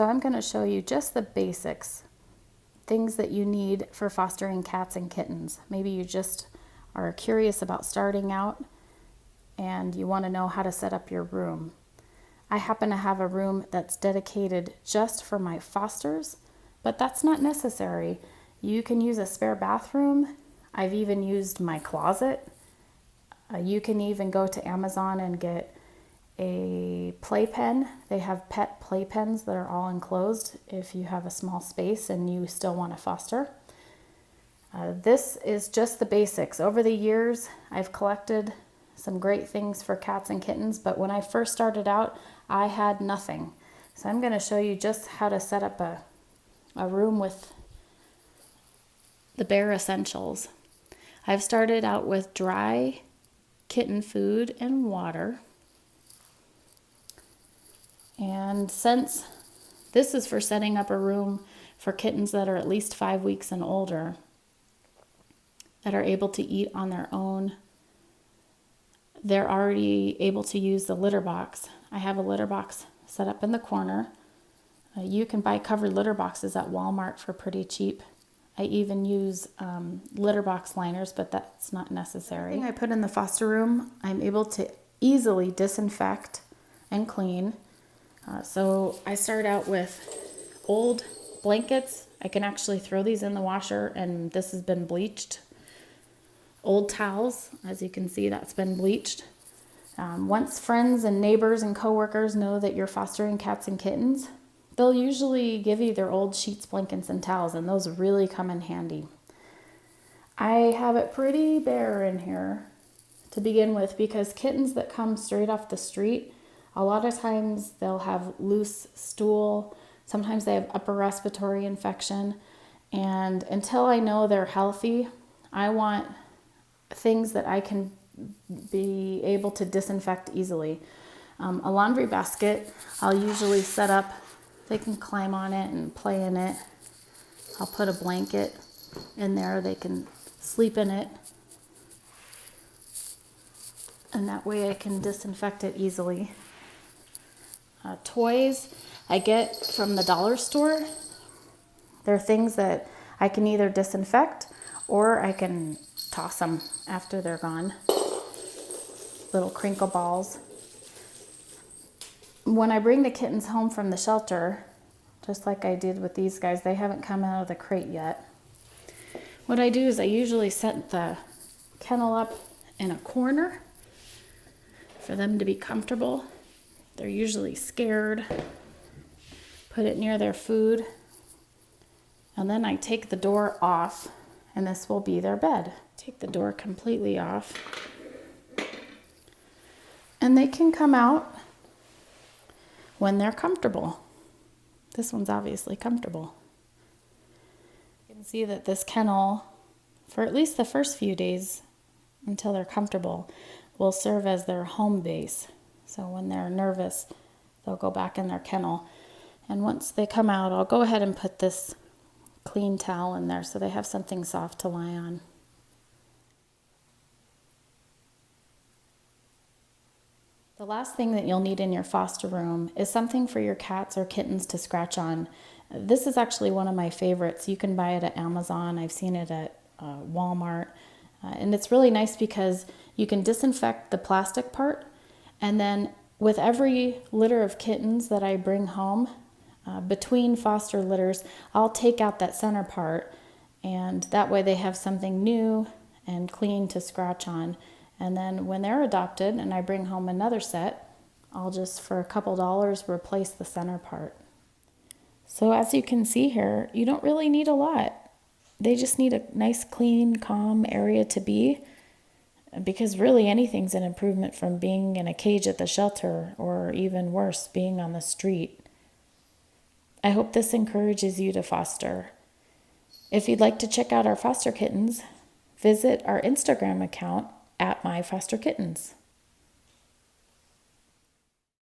So I'm going to show you just the basics, things that you need for fostering cats and kittens. Maybe you just are curious about starting out and you want to know how to set up your room. I happen to have a room that's dedicated just for my fosters, but that's not necessary. You can use a spare bathroom. I've even used my closet. You can even go to Amazon and get a playpen. They have pet playpens that are all enclosed if you have a small space and you still want to foster. This is just the basics. Over the years, I've collected some great things for cats and kittens, but when I first started out, I had nothing. So I'm going to show you just how to set up a room with the bare essentials. I've started out with dry kitten food and water. And since this is for setting up a room for kittens that are at least 5 weeks and older, that are able to eat on their own, they're already able to use the litter box. I have a litter box set up in the corner. You can buy covered litter boxes at Walmart for pretty cheap. I even use litter box liners, but that's not necessary. Everything I put in the foster room, I'm able to easily disinfect and clean. So I start out with old blankets. I can actually throw these in the washer and this has been bleached. Old towels, as you can see, that's been bleached. Once friends and neighbors and coworkers know that you're fostering cats and kittens, they'll usually give you their old sheets, blankets, and towels, and those really come in handy. I have it pretty bare in here to begin with because kittens that come straight off the street, a lot of times they'll have loose stool. Sometimes they have upper respiratory infection. And until I know they're healthy, I want things that I can be able to disinfect easily. A laundry basket, I'll usually set up. They can climb on it and play in it. I'll put a blanket in there. They can sleep in it. And that way I can disinfect it easily. Toys I get from the dollar store. They're things that I can either disinfect or I can toss them after they're gone. Little crinkle balls. When I bring the kittens home from the shelter, just like I did with these guys, they haven't come out of the crate yet. What I do is I usually set the kennel up in a corner for them to be comfortable. They're usually scared. Put it near their food. And then I take the door off, and this will be their bed. Take the door completely off. And they can come out when they're comfortable. This one's obviously comfortable. You can see that this kennel, for at least the first few days until they're comfortable, will serve as their home base. So when they're nervous, they'll go back in their kennel. And once they come out, I'll go ahead and put this clean towel in there so they have something soft to lie on. The last thing that you'll need in your foster room is something for your cats or kittens to scratch on. This is actually one of my favorites. You can buy it at Amazon. I've seen it at Walmart. And it's really nice because you can disinfect the plastic part. And then with every litter of kittens that I bring home, between foster litters, I'll take out that center part. And that way they have something new and clean to scratch on. And then when they're adopted and I bring home another set, I'll just, for a couple dollars, replace the center part. So as you can see here, you don't really need a lot. They just need a nice, clean, calm area to be, because really anything's an improvement from being in a cage at the shelter or even worse, being on the street. I hope this encourages you to foster. If you'd like to check out our foster kittens, visit our Instagram account @myfosterkittens.